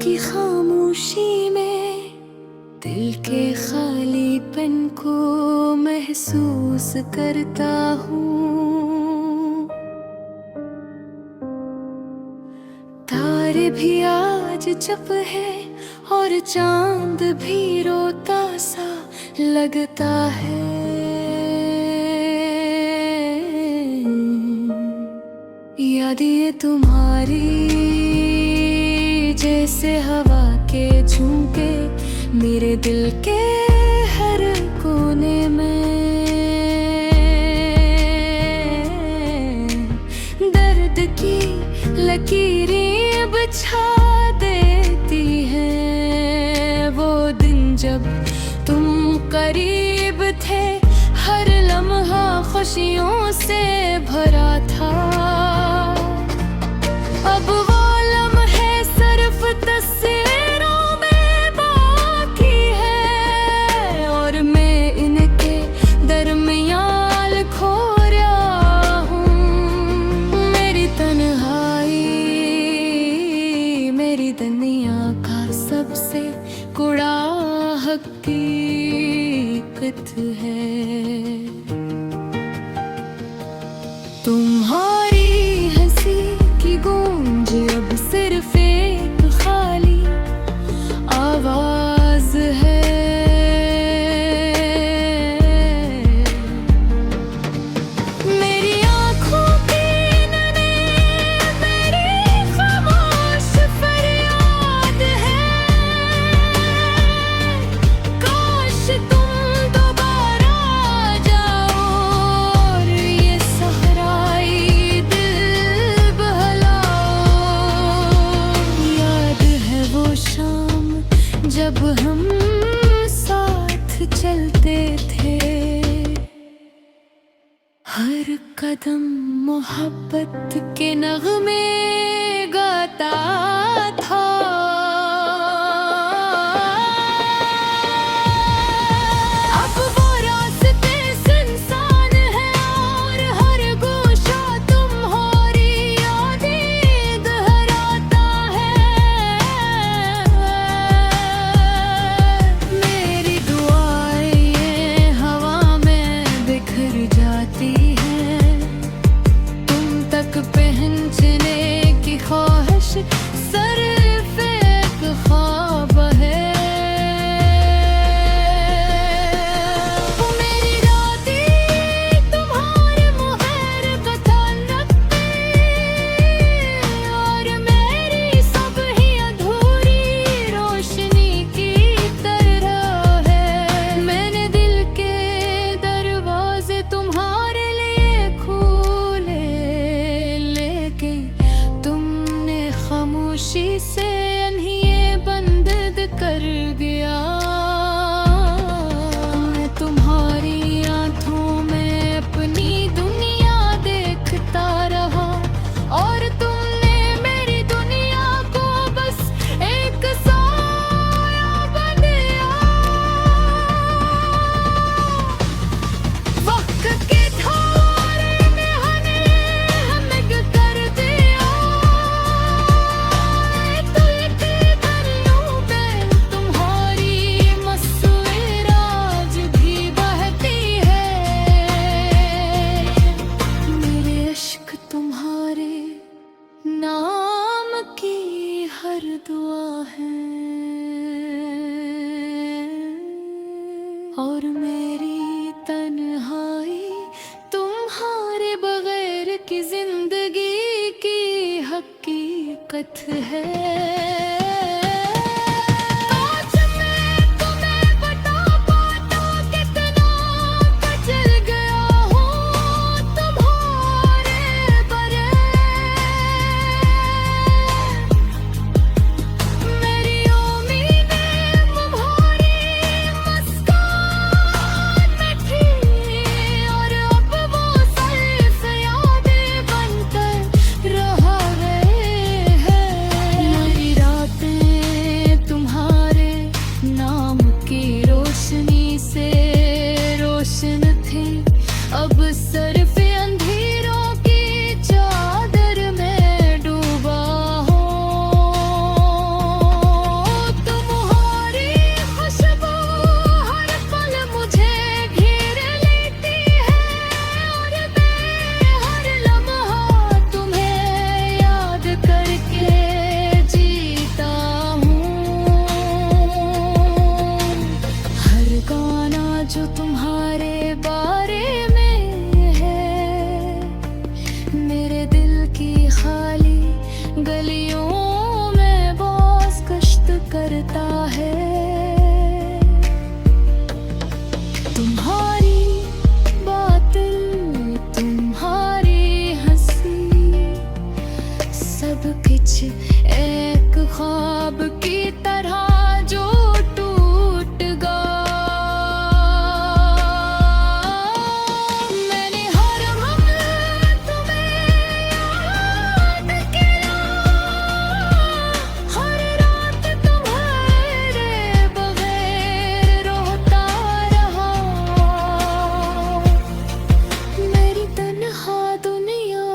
की खामोशी में दिल के खालीपन को महसूस करता हूँ। तारे भी आज चुप है और चांद भी रोता सा लगता है। यादें तुम्हारी जैसे हवा के झोंके मेरे दिल के हर कोने में दर्द की लकीरें बिछा देती हैं। वो दिन जब तुम करीब थे, हर लम्हा खुशियों से भरा था। अब वो लम्हे सिर्फ तस्वीरों में बाकी है और मैं इनके दरमियान खो रहा हूँ। मेरी तन्हाई मेरी दुनिया का सबसे कड़ा हकीकत है। तुम्हारी हंसी की गूंज अब सिर्फ एक खाली आवाज है। मेरी आँखों की नैनें मेरी खामोश फरियाद है। काश तुम दोबारा आ जाओ और ये सहराई दिल बहलाओ। याद है वो शाम जब हम साथ चलते थे, हर कदम मोहब्बत के नगमे गाता था। अब वो रास्ते सुनसान है और हर गोशा तुम्हारी यादें दोहराता है। मेरी दुआएं ये हवा में बिखर जाती हैं। तुम तक पहुंचने की ख्वाहिश सिर्फ एक ख्वाब है। मेरी रातें तुम्हारे मुहर का ध्यान रखती और मेरी सब ही अधूरी रोशनी की तरह है। मैंने दिल के दरवाजे तुम्हारे लिए खोले, लेकिन तुमने खामोशी से इन्हें बंद कर दिया। मैं तुम्हारी आंखों में अपनी दुनिया देखता रहा और तुमने मेरी दुनिया को बस एक साया बनाया। वक्त के धारे ने हमें कर दिया। दिल के दरियों में तुम्हारी मस्सूर आज भी बहती है। मेरे इश्क तुम्हारे नाम की हर दुआ है और मेरी तन्हाई तुम्हारे बगैर की जिंदगी की हकीकत है। काश मैं तुम्हें बता पाता कितना बचल गया हूँ तुम्हारे बरे। मेरी उम्मीदें तुम्हारी मुस्कान में थी और अब वो सिर्फ यादें बनकर रह गए हैं। मेरी रात करता है। तुम्हारी बातें, तुम्हारी हंसी, सब कुछ एक ख्वाब की तरह जो टूट गया। मैंने हर वक्त तुम्हें याद किया, हर रात तुम्हारे बगैर रोता रहा। मेरी तन्हा दुनिया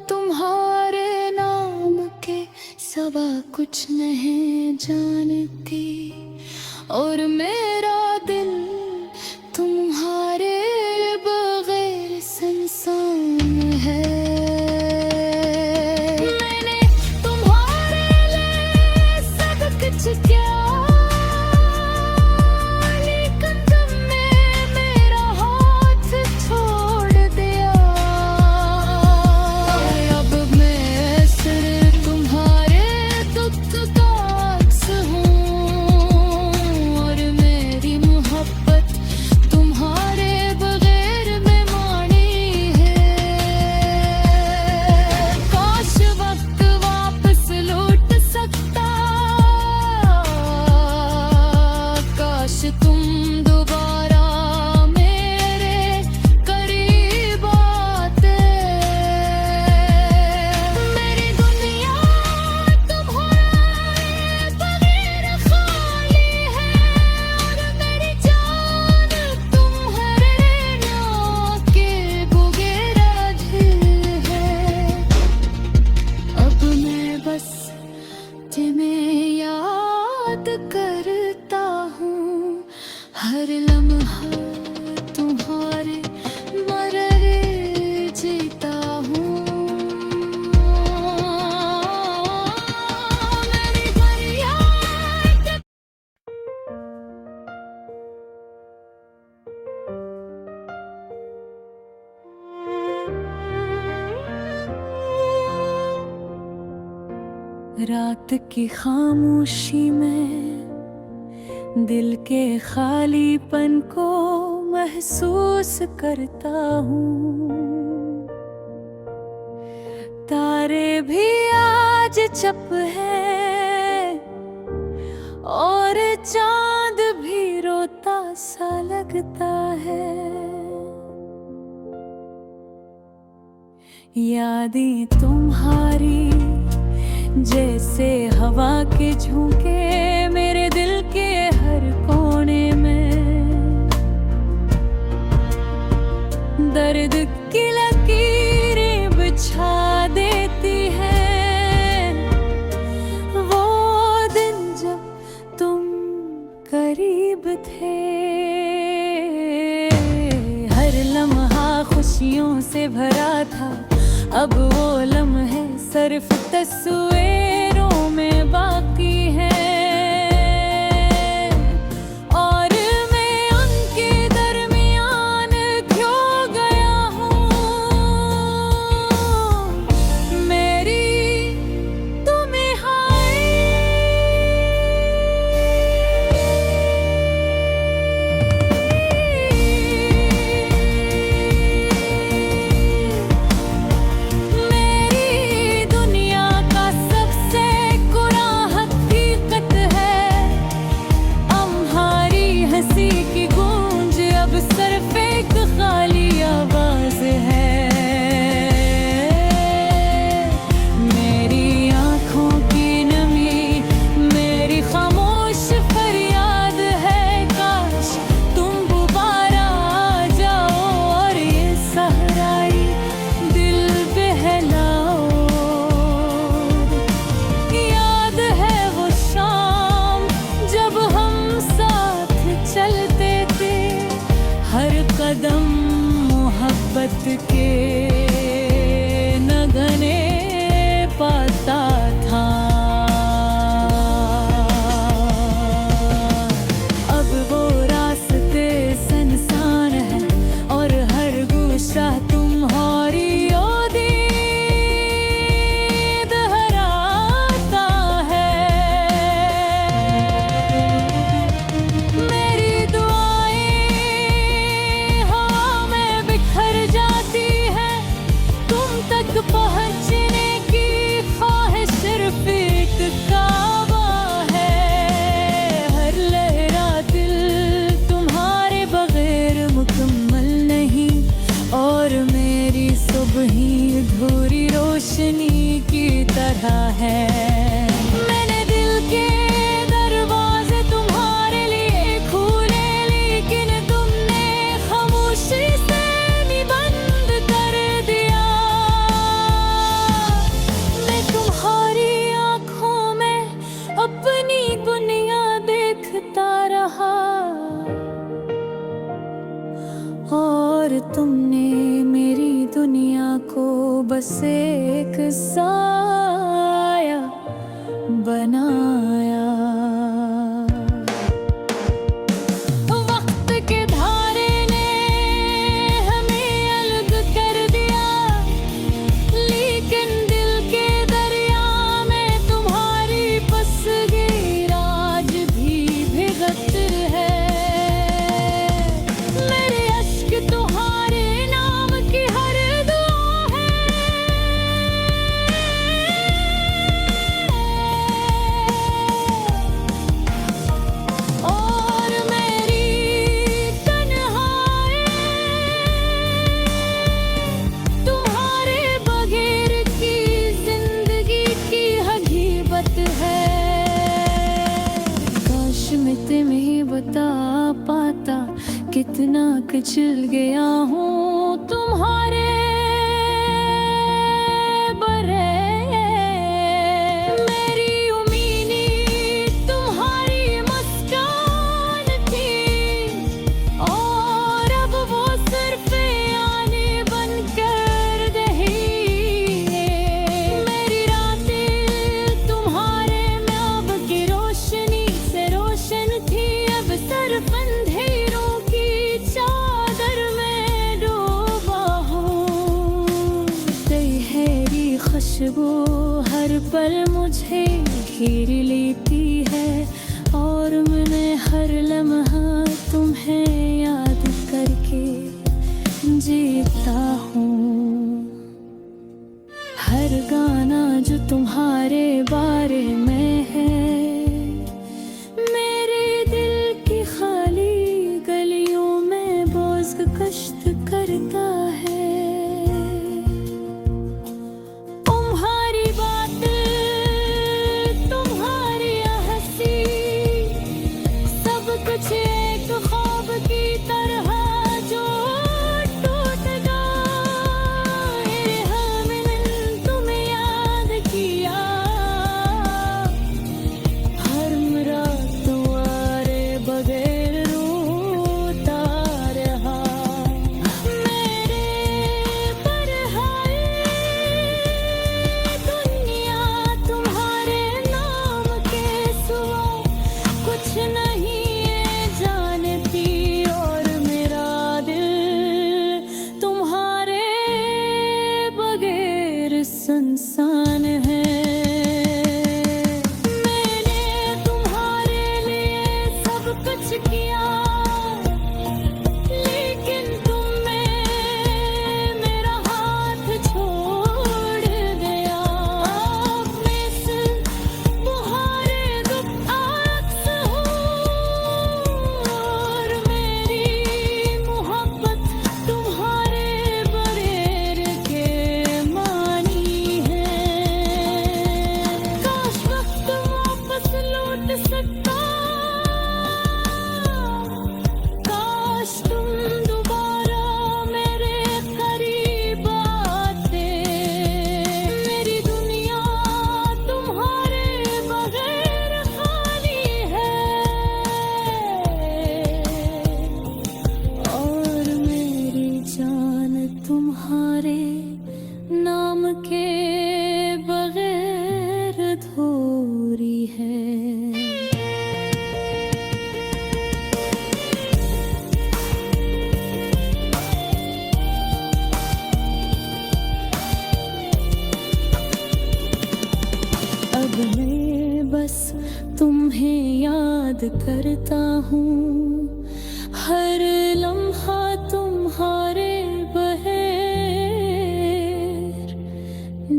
तुम्हारे नाम के सवा कुछ नहीं जानती, और मेरा दिल तुम्हारे बगैर सुनसान है। मैंने तुम्हारे लिए सब कुछ किया, लेकिन तुमने मेरा हाथ छोड़ दिया। अब मैं सिर्फ तुम्हारे दुख का अक्स हूँ, और मेरी मोहब्बत तुम्हारे बगैर बेमानी है। काश वक्त वापस लौट सकता, काश तुम दोबारा मेरे करीब आते। मेरी दुनिया तुम्हारे बगैर खाली है, और मेरी जान तुम्हारे नाम के बगैर अधूरी है। अब मैं बस तुम्हें याद करता हूँ, हर लम्हा तुम्हारे मरे जीता हूँ। मेरी फरियाद रात की खामोशी में दिल के खालीपन को महसूस करता हूँ। तारे भी आज चुप है, और चांद भी रोता सा लगता है। यादें तुम्हारी जैसे हवा के झोंके मेरे दिल के हर कोने में, दर्द की लकीरें बिछा देती है। वो दिन जब तुम करीब थे, हर लम्हा खुशियों से भरा था। अब वो लम्हे सिर्फ तस्वीरों में बाकी हैं, और मैं उनके दरमियान खो गया हूँ। मेरी तुम्हें हाय, मेरी दुनिया का सबसे बुरा हकीकत है। तुम्हारी हंसी की गूंज अब सिर्फ एक खाली आवाज है। मेरी आँखों की नमी मेरी खामोश फरियाद है। काश तुम दोबारा आ जाओ, और ये सहराई दिल बहलाओ। याद है वो शाम जब हम साथ चलते थे, हर कदम मोहब्बत के नगने पाता था। अब वो रास्ते सुनसान है, और हर गुस्सा तुम्हारी यादें दोहराता है। रिश्ते में ही बता पाता कितना कुचल गया हूँ तुम्हारे अंधेरों की चादर में डूबा हूँ। तेरी खुशबू हर पल मुझे घेर लेती है और मैंने हर लम्हा तुम्हें याद करके जीता हूँ। हर गाना जो तुम्हारे बारे में है कष्ट करता है। तुम्हारी बात तुम्हारी हंसी सब कुछ एक ख्वाब की तरह जो टूट गए। हमने तुम्हें याद किया हर रात तुम्हारे बगैर संसान है। मैंने तुम्हारे लिए सब कुछ किया लेकिन तुमने मेरा हाथ छोड़ दिया। मैं सिर्फ तुम्हारे दुख अक्स हूँ और मेरी मोहब्बत तुम्हारे बगैर के सकता। काश तुम दोबारा मेरे करीब आते। मेरी दुनिया तुम्हारे बगैर खाली है और मेरी जान तुम्हारे नाम के बगैर अधूरी है। अब मैं बस तुम्हें याद करता हूँ हर लम्हा तुम्हारे बगैर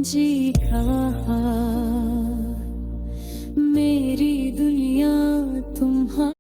जी रहा। मेरी दुनिया तुम्हारे